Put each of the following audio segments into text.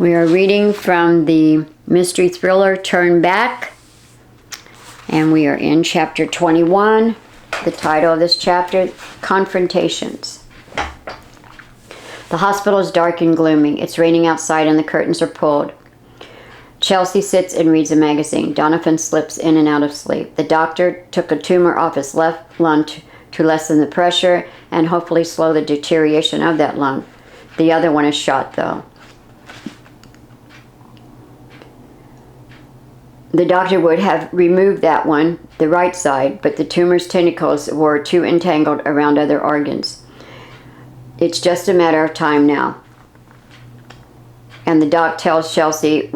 We are reading from the mystery thriller Turn Back, and we are in chapter 21. The title of this chapter, Confrontations. The hospital is dark and gloomy. It's raining outside and the curtains are pulled. Chelsea sits and reads a magazine. Donovan slips in and out of sleep. The doctor took a tumor off his left lung to lessen the pressure and hopefully slow the deterioration of that lung. The other one is shot, though. The doctor would have removed that one, the right side, but the tumor's tentacles were too entangled around other organs. It's just a matter of time now. And the doc tells Chelsea,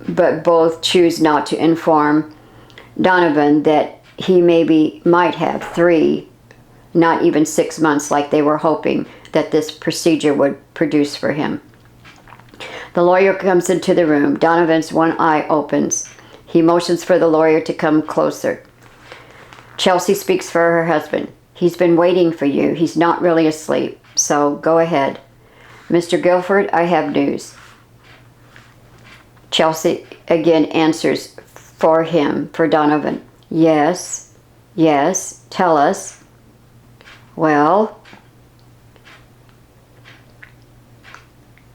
but both choose not to inform Donovan that he might have 3, not even 6 months like they were hoping that this procedure would produce for him. The lawyer comes into the room. Donovan's one eye opens. He motions for the lawyer to come closer. Chelsea speaks for her husband. He's been waiting for you. He's not really asleep, so go ahead. Mr. Guilford, I have news. Chelsea again answers for him, for Donovan. Yes, tell us. Well,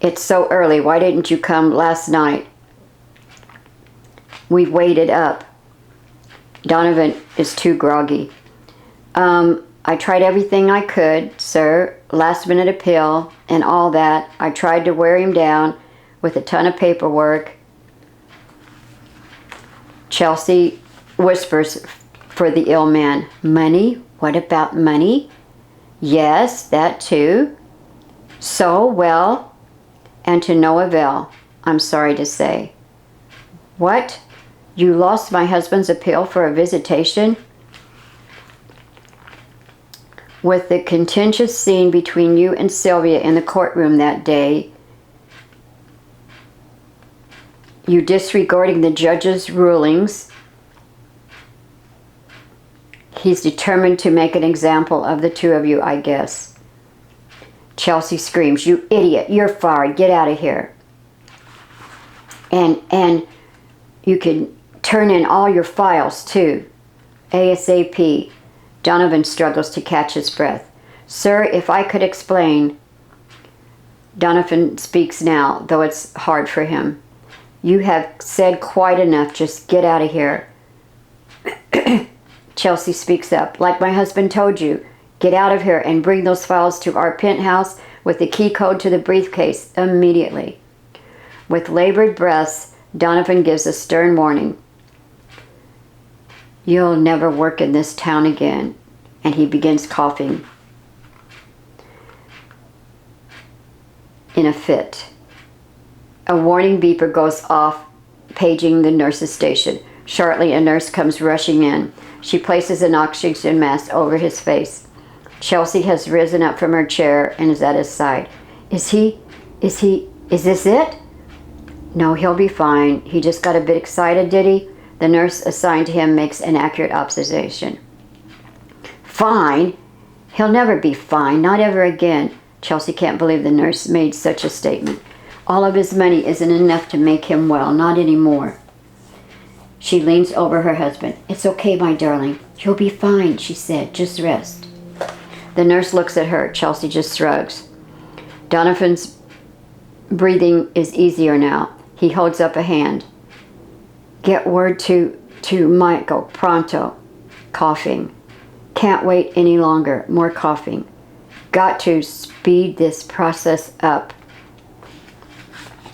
it's so early. Why didn't you come last night? We've waited up. Donovan is too groggy. I tried everything I could, sir. Last minute appeal and all that. I tried to wear him down with a ton of paperwork. Chelsea whispers for the ill man. Money? What about money? Yes, that too. So, well, and to no avail, I'm sorry to say. What? You lost my husband's appeal for a visitation? With the contentious scene between you and Sylvia in the courtroom that day, you disregarding the judge's rulings, he's determined to make an example of the two of you, I guess. Chelsea screams, you idiot, you're fired, get out of here. And you can turn in all your files too, ASAP. Donovan struggles to catch his breath. Sir, if I could explain. Donovan speaks now, though it's hard for him. You have said quite enough, just get out of here. Chelsea speaks up. Like my husband told you, get out of here and bring those files to our penthouse with the key code to the briefcase immediately. With labored breaths, Donovan gives a stern warning. You'll never work in this town again. And he begins coughing in a fit. A warning beeper goes off, paging the nurse's station. Shortly, a nurse comes rushing in. She places an oxygen mask over his face. Chelsea has risen up from her chair and is at his side. Is this it? No, he'll be fine. He just got a bit excited, did he? The nurse assigned to him makes an accurate observation. Fine? He'll never be fine, not ever again. Chelsea can't believe the nurse made such a statement. All of his money isn't enough to make him well, not anymore. She leans over her husband. It's okay, my darling. You'll be fine, she said. Just rest. The nurse looks at her. Chelsea just shrugs. Donovan's breathing is easier now. He holds up a hand. Get word to Michael, pronto. Coughing. Can't wait any longer. More coughing. Got to speed this process up.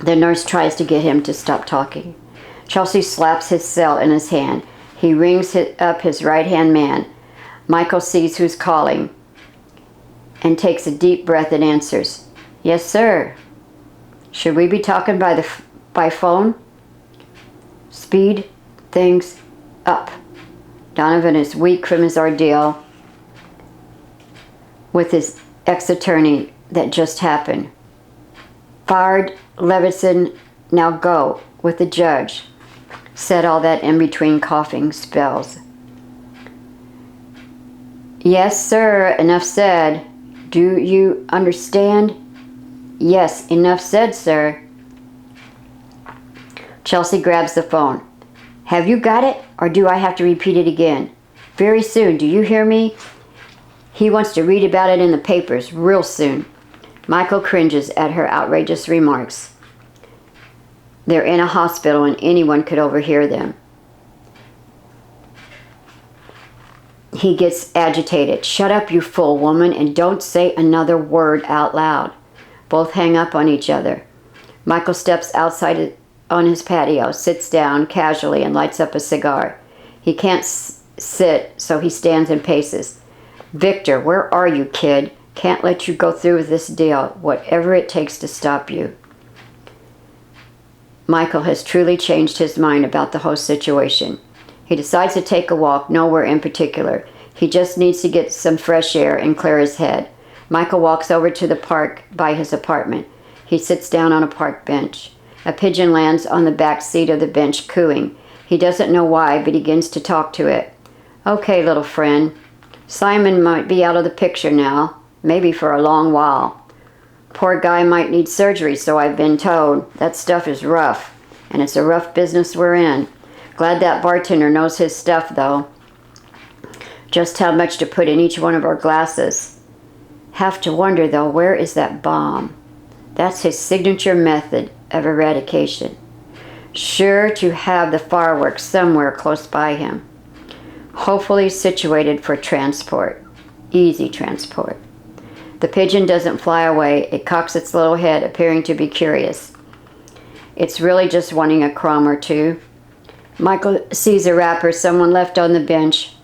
The nurse tries to get him to stop talking. Chelsea slaps his cell in his hand. He rings up his right-hand man. Michael sees who's calling and takes a deep breath and answers. Yes, sir. Should we be talking by phone? Speed things up. Donovan is weak from his ordeal with his ex-attorney that just happened. Fired Levinson, now go with the judge. Said all that in between coughing spells. Yes, sir, enough said. Do you understand? Yes, enough said, sir. Chelsea grabs the phone. Have you got it, or do I have to repeat it again? Very soon, do you hear me? He wants to read about it in the papers, real soon. Michael cringes at her outrageous remarks. They're in a hospital and anyone could overhear them. He gets agitated. Shut up, you fool woman, and don't say another word out loud. Both hang up on each other. Michael steps outside on his patio, sits down casually, and lights up a cigar. He can't sit, so he stands and paces. Victor, where are you, kid? Can't let you go through with this deal, whatever it takes to stop you. Michael has truly changed his mind about the whole situation. He decides to take a walk, nowhere in particular. He just needs to get some fresh air and clear his head. Michael walks over to the park by his apartment. He sits down on a park bench. A pigeon lands on the back seat of the bench, cooing. He doesn't know why, but he begins to talk to it. Okay, little friend. Simon might be out of the picture now, maybe for a long while. Poor guy might need surgery, so I've been told. That stuff is rough, and it's a rough business we're in. Glad that bartender knows his stuff, though. Just how much to put in each one of our glasses. Have to wonder, though, where is that bomb? That's his signature method of eradication. Sure to have the fireworks somewhere close by him. Hopefully situated for transport. Easy transport. The pigeon doesn't fly away. It cocks its little head, appearing to be curious. It's really just wanting a crumb or two. Michael sees a wrapper someone left on the bench.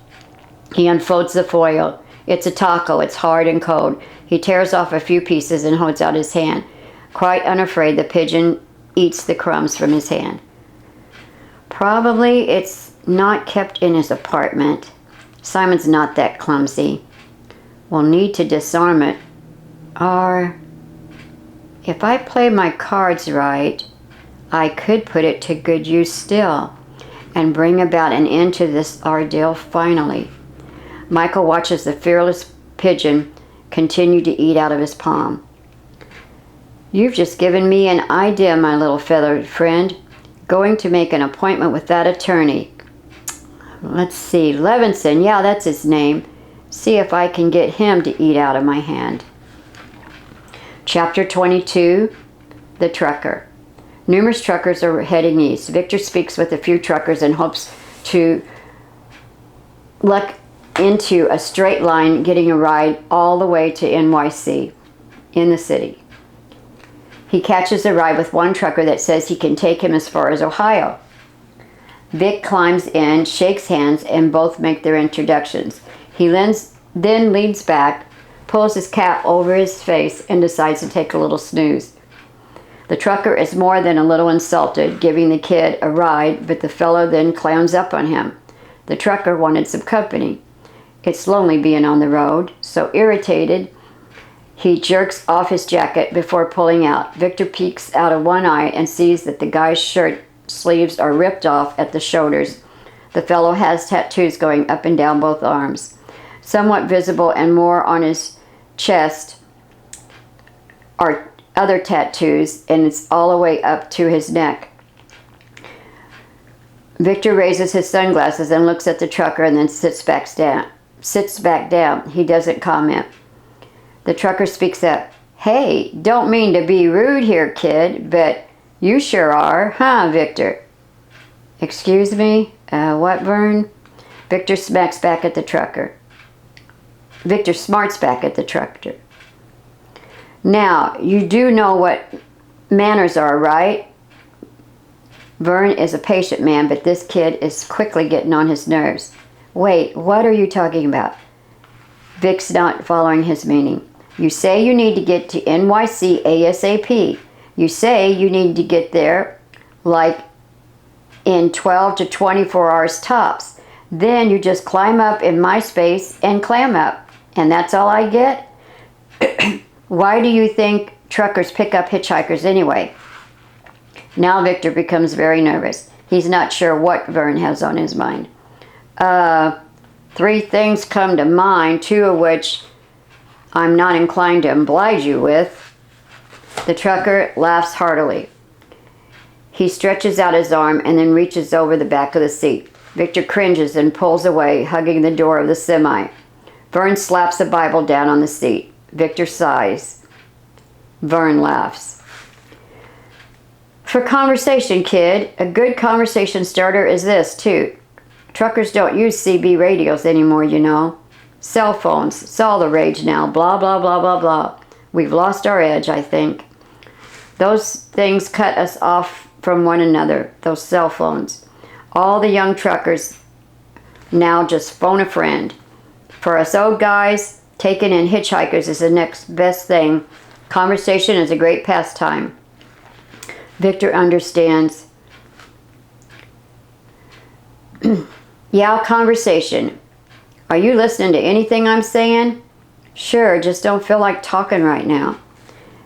He unfolds the foil. It's a taco. It's hard and cold. He tears off a few pieces and holds out his hand. Quite unafraid, the pigeon eats the crumbs from his hand. Probably it's not kept in his apartment. Simon's not that clumsy. We'll need to disarm it. Or, if I play my cards right, I could put it to good use still and bring about an end to this ordeal finally. Michael watches the fearless pigeon continue to eat out of his palm. You've just given me an idea, my little feathered friend. Going to make an appointment with that attorney. Let's see, Levinson, yeah, that's his name. See if I can get him to eat out of my hand. Chapter 22, The Trucker. Numerous truckers are heading east. Victor speaks with a few truckers and hopes to luck into a straight line, getting a ride all the way to NYC, in the city. He catches a ride with one trucker that says he can take him as far as Ohio. Vic climbs in, shakes hands, and both make their introductions. He then leans back, pulls his cap over his face, and decides to take a little snooze. The trucker is more than a little insulted, giving the kid a ride, but the fellow then clams up on him. The trucker wanted some company. It's lonely being on the road, so irritated, he jerks off his jacket before pulling out. Victor peeks out of one eye and sees that the guy's shirt sleeves are ripped off at the shoulders. The fellow has tattoos going up and down both arms. Somewhat visible and more on his chest are other tattoos, and it's all the way up to his neck. Victor raises his sunglasses and looks at the trucker and then sits back down. He doesn't comment. The trucker speaks up. Hey, don't mean to be rude here, kid, but you sure are, huh, Victor? Excuse me? What, Vern? Victor smarts back at the trucker. Now, you do know what manners are, right? Vern is a patient man, but this kid is quickly getting on his nerves. Wait, what are you talking about? Vic's not following his meaning. You say you need to get to NYC ASAP. You say you need to get there like in 12 to 24 hours tops. Then you just climb up in my space and clam up. And that's all I get? Why do you think truckers pick up hitchhikers anyway? Now Victor becomes very nervous. He's not sure what Vern has on his mind. 3 things come to mind, 2 of which I'm not inclined to oblige you with. The trucker laughs heartily. He stretches out his arm and then reaches over the back of the seat. Victor cringes and pulls away, hugging the door of the semi. Vern slaps the Bible down on the seat. Victor sighs. Vern laughs. For conversation, kid, a good conversation starter is this, too. Truckers don't use CB radios anymore, you know. Cell phones, it's all the rage now, blah, blah, blah, blah, blah. We've lost our edge, I think. Those things cut us off from one another, those cell phones. All the young truckers now just phone a friend. For us old guys, taking in hitchhikers is the next best thing. Conversation is a great pastime. Victor understands. Yeah, conversation. Are you listening to anything I'm saying? Sure, just don't feel like talking right now.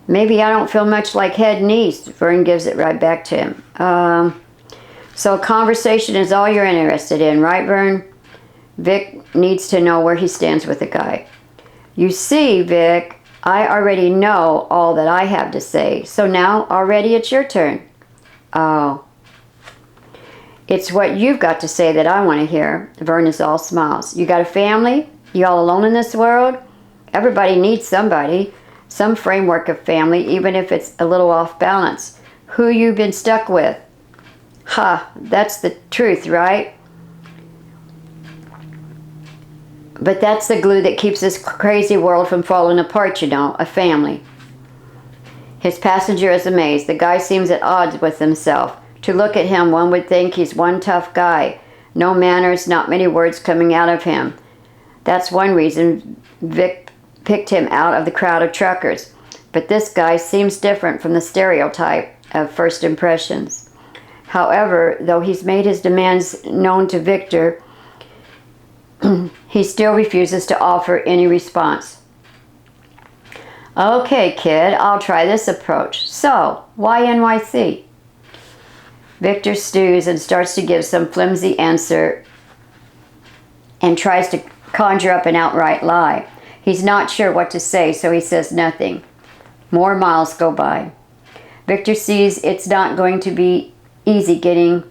Maybe I don't feel much like head and east. Vern gives it right back to him. So conversation is all you're interested in, right, Vern? Vic needs to know where he stands with the guy. You see, Vic, I already know all that I have to say. So now, already it's your turn. Oh. It's what you've got to say that I want to hear. Vern is all smiles. You got a family? You all alone in this world? Everybody needs somebody. Some framework of family, even if it's a little off balance. Who you been stuck with? Ha, that's the truth, right? But that's the glue that keeps this crazy world from falling apart, you know, a family. His passenger is amazed. The guy seems at odds with himself. To look at him, one would think he's one tough guy. No manners, not many words coming out of him. That's one reason Vic picked him out of the crowd of truckers. But this guy seems different from the stereotype of first impressions. However, though he's made his demands known to Victor, he still refuses to offer any response. Okay, kid, I'll try this approach. So, why NYC? Victor stews and starts to give some flimsy answer and tries to conjure up an outright lie. He's not sure what to say, so he says nothing. More miles go by. Victor sees it's not going to be easy getting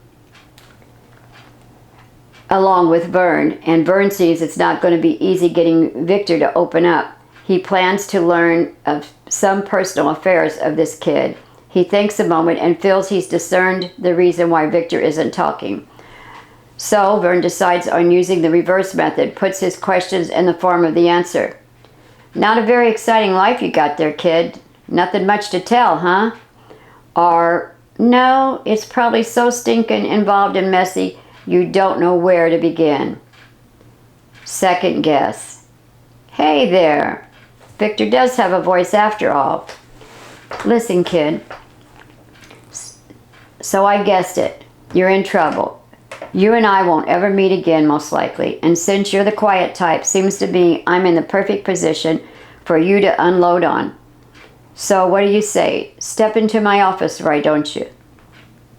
along with Vern, and Vern sees it's not going to be easy getting Victor to open up. He plans to learn of some personal affairs of this kid. He thinks a moment and feels he's discerned the reason why Victor isn't talking. So Vern decides on using the reverse method, puts his questions in the form of the answer. Not a very exciting life you got there, kid. Nothing much to tell, huh? Or, no, it's probably so stinking involved and messy, you don't know where to begin. Second guess. Hey there. Victor does have a voice after all. Listen, kid. So I guessed it. You're in trouble. You and I won't ever meet again, most likely. And since you're the quiet type, seems to be I'm in the perfect position for you to unload on. So what do you say? Step into my office, right, don't you?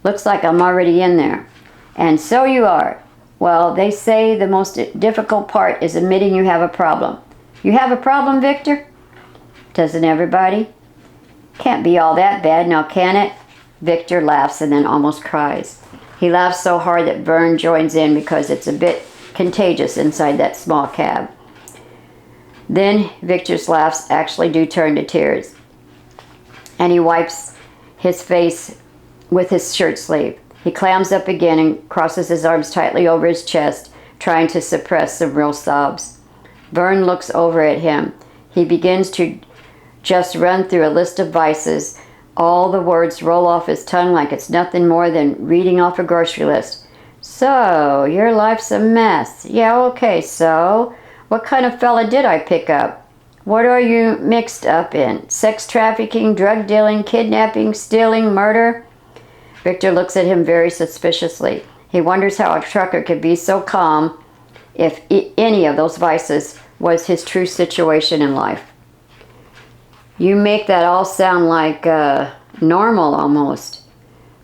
Looks like I'm already in there. And so you are. Well, they say the most difficult part is admitting you have a problem. You have a problem, Victor? Doesn't everybody? Can't be all that bad, now can it? Victor laughs and then almost cries. He laughs so hard that Vern joins in because it's a bit contagious inside that small cab. Then Victor's laughs actually do turn to tears. And he wipes his face with his shirt sleeve. He clams up again and crosses his arms tightly over his chest, trying to suppress some real sobs. Vern looks over at him. He begins to just run through a list of vices. All the words roll off his tongue like it's nothing more than reading off a grocery list. So, your life's a mess. Yeah, okay, so what kind of fella did I pick up? What are you mixed up in? Sex trafficking, drug dealing, kidnapping, stealing, murder? Victor looks at him very suspiciously. He wonders how a trucker could be so calm if any of those vices was his true situation in life. You make that all sound like normal almost.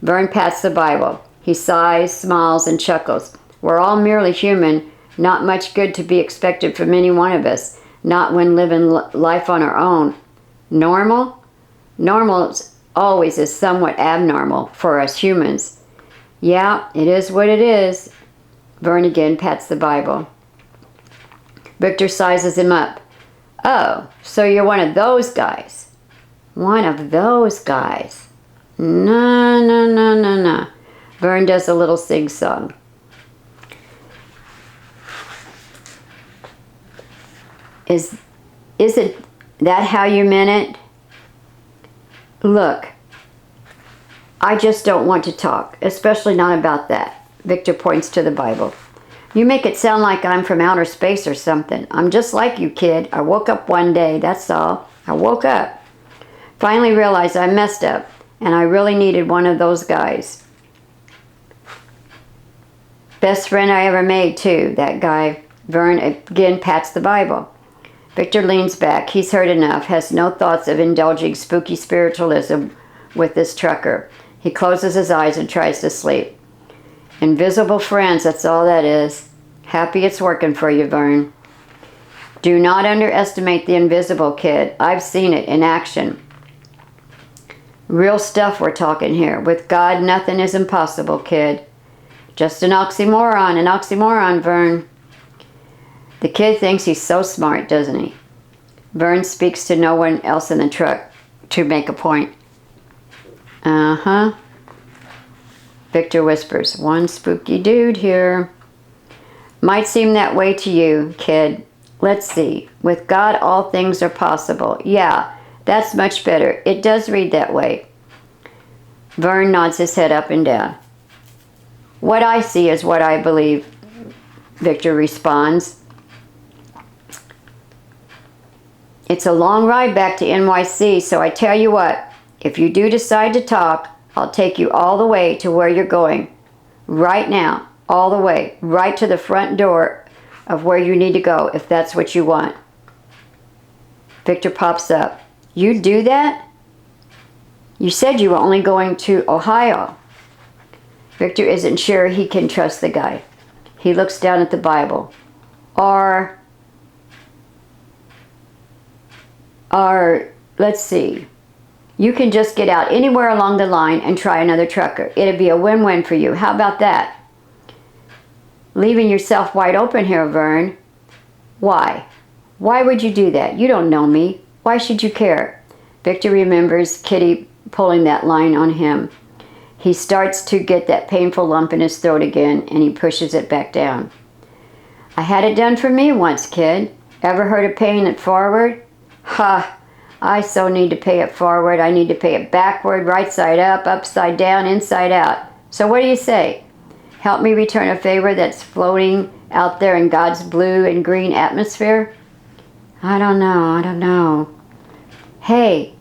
Vern pats the Bible. He sighs, smiles, and chuckles. We're all merely human. Not much good to be expected from any one of us. Not when living life on our own. Normal? Normal always is somewhat abnormal for us humans. Yeah, it is what it is. Vern again pats the Bible. Victor sizes him up. Oh, so you're one of those guys. One of those guys. No, no, no, no, no. Vern does a little sing-song. Isn't that how you meant it? Look, I just don't want to talk, especially not about that. Victor points to the Bible. You make it sound like I'm from outer space or something. I'm just like you, kid. I woke up one day, that's all. I woke up. Finally realized I messed up, and I really needed one of those guys. Best friend I ever made, too, that guy. Vern again pats the Bible. Victor leans back. He's heard enough, has no thoughts of indulging spooky spiritualism with this trucker. He closes his eyes and tries to sleep. Invisible friends, that's all that is. Happy it's working for you, Vern. Do not underestimate the invisible, kid. I've seen it in action. Real stuff we're talking here. With God, nothing is impossible, kid. Just an oxymoron, Vern. The kid thinks he's so smart, doesn't he? Vern speaks to no one else in the truck to make a point. Uh-huh. Victor whispers, one spooky dude here. Might seem that way to you, kid. Let's see. With God, all things are possible. Yeah, that's much better. It does read that way. Vern nods his head up and down. What I see is what I believe, Victor responds. It's a long ride back to NYC, so I tell you what, if you do decide to talk, I'll take you all the way to where you're going. Right now, all the way, right to the front door of where you need to go, if that's what you want. Victor pops up. You'd do that? You said you were only going to Ohio. Victor isn't sure he can trust the guy. He looks down at the Bible. Let's see. You can just get out anywhere along the line and try another trucker. It'd be a win-win for you. How about that? Leaving yourself wide open here, Vern. Why? Why would you do that? You don't know me. Why should you care? Victor remembers Kitty pulling that line on him. He starts to get that painful lump in his throat again, and he pushes it back down. I had it done for me once, kid. Ever heard of paying it forward? Ha! I so need to pay it forward. I need to pay it backward, right side up, upside down, inside out. So what do you say? Help me return a favor that's floating out there in God's blue and green atmosphere? I don't know. Hey,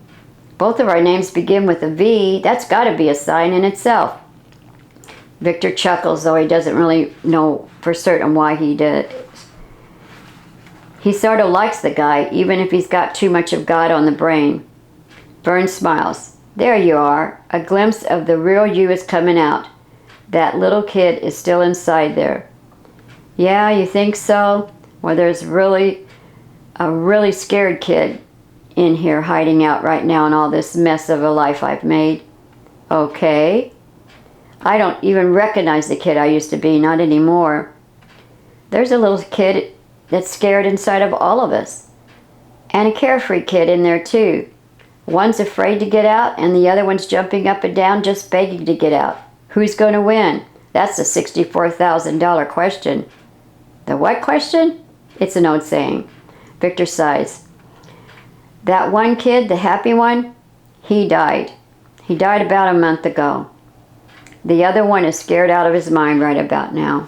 both of our names begin with a V. That's got to be a sign in itself. Victor chuckles, though he doesn't really know for certain why he did. He sort of likes the guy, even if he's got too much of God on the brain. Vern smiles. There you are. A glimpse of the real you is coming out. That little kid is still inside there. Yeah, you think so? Well, there's really a really scared kid in here hiding out right now in all this mess of a life I've made. Okay. I don't even recognize the kid I used to be, not anymore. There's a little kid that's scared inside of all of us. And a carefree kid in there too. One's afraid to get out and the other one's jumping up and down just begging to get out. Who's going to win? That's the $64,000 question. The what question? It's an old saying. Victor sighs. That one kid, the happy one, he died. He died about a month ago. The other one is scared out of his mind right about now.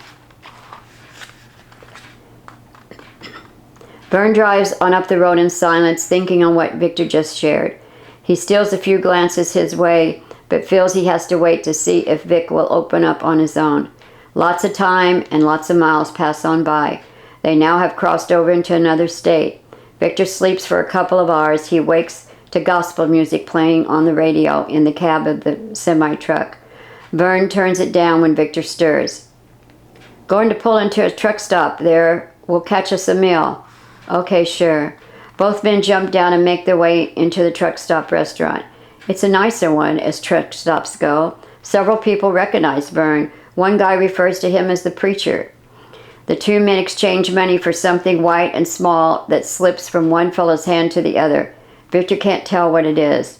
Vern drives on up the road in silence, thinking on what Victor just shared. He steals a few glances his way, but feels he has to wait to see if Vic will open up on his own. Lots of time and lots of miles pass on by. They now have crossed over into another state. Victor sleeps for a couple of hours. He wakes to gospel music playing on the radio in the cab of the semi-truck. Vern turns it down when Victor stirs. Going to pull into a truck stop there. We'll catch us a meal. Okay, sure. Both men jump down and make their way into the truck stop restaurant. It's a nicer one as truck stops go. Several people recognize Vern. One guy refers to him as the preacher. The two men exchange money for something white and small that slips from one fellow's hand to the other. Victor can't tell what it is.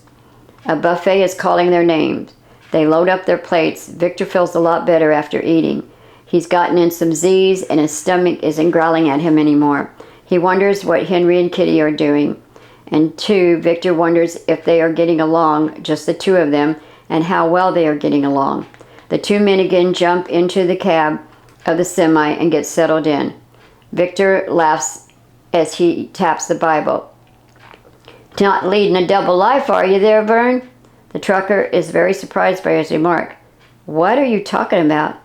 A buffet is calling their names. They load up their plates. Victor feels a lot better after eating. He's gotten in some Z's and his stomach isn't growling at him anymore. He wonders what Henry and Kitty are doing. And two, Victor wonders if they are getting along, just the two of them, and how well they are getting along. The two men again jump into the cab of the semi and get settled in. Victor laughs as he taps the Bible. Not leading a double life, are you there, Vern? The trucker is very surprised by his remark. What are you talking about?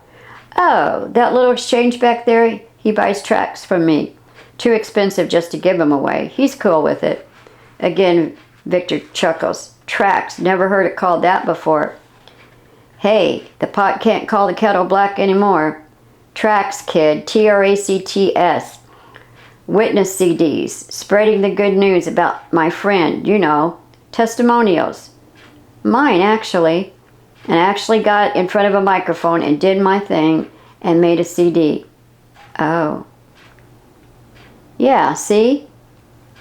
Oh, that little exchange back there, he buys tracts from me. Too expensive just to give them away. He's cool with it. Again, Victor chuckles. Tracts, never heard it called that before. Hey, the pot can't call the kettle black anymore. Tracts, kid, Tracts. Witness CDs, spreading the good news about my friend, you know, testimonials. Mine, actually. And I actually got in front of a microphone and did my thing and made a CD. Oh. Yeah, see?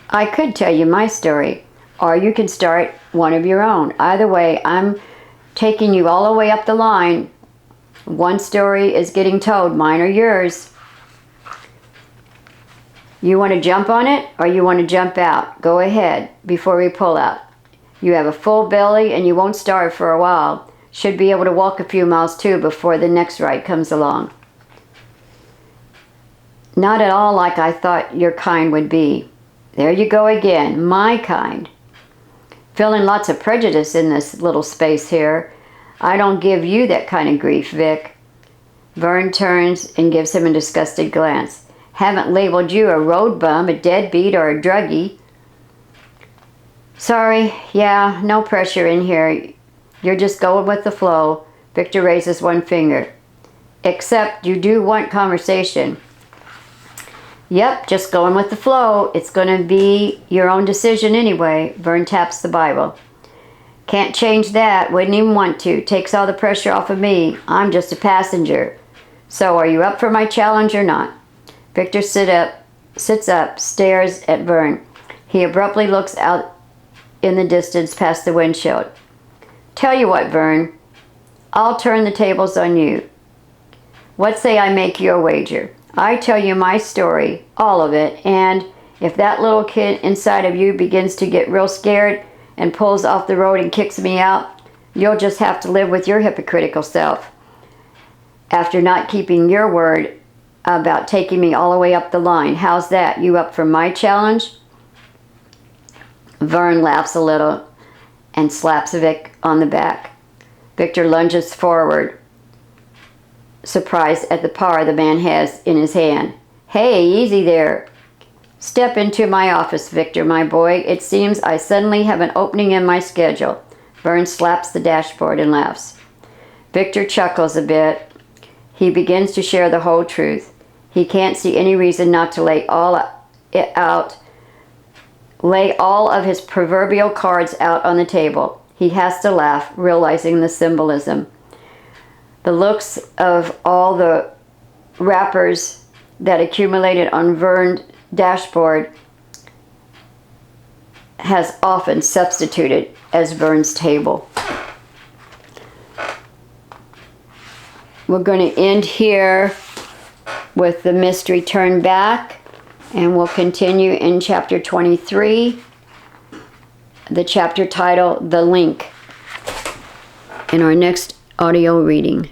I could tell you my story, or you can start one of your own. Either way, I'm taking you all the way up the line. One story is getting told, mine or yours. You want to jump on it, or you want to jump out? Go ahead, before we pull out. You have a full belly and you won't starve for a while. Should be able to walk a few miles too before the next ride comes along. Not at all like I thought your kind would be. There you go again, my kind. Feeling lots of prejudice in this little space here. I don't give you that kind of grief, Vic. Vern turns and gives him a disgusted glance. Haven't labeled you a road bum, a deadbeat, or a druggie. Sorry, yeah, no pressure in here. You're just going with the flow. Victor raises one finger. Except you do want conversation. Yep, just going with the flow. It's going to be your own decision anyway. Vern taps the Bible. Can't change that. Wouldn't even want to. Takes all the pressure off of me. I'm just a passenger. So are you up for my challenge or not? Victor sits up, stares at Vern. He abruptly looks out in the distance past the windshield. Tell you what, Vern. I'll turn the tables on you. What say I make you a wager? I tell you my story, all of it, and if that little kid inside of you begins to get real scared and pulls off the road and kicks me out, you'll just have to live with your hypocritical self. After not keeping your word about taking me all the way up the line, how's that? You up for my challenge? Vern laughs a little and slaps Vic on the back. Victor lunges forward, surprised at the power the man has in his hand. Hey, easy there. Step into my office, Victor, my boy. It seems I suddenly have an opening in my schedule. Vern slaps the dashboard and laughs. Victor chuckles a bit. He begins to share the whole truth. He can't see any reason not to lay all of his proverbial cards out on the table. He has to laugh, realizing the symbolism. The looks of all the wrappers that accumulated on Vern's dashboard has often substituted as Vern's table. We're going to end here with the mystery turned back, and we'll continue in chapter 23, the chapter title, The Link, in our next audio reading.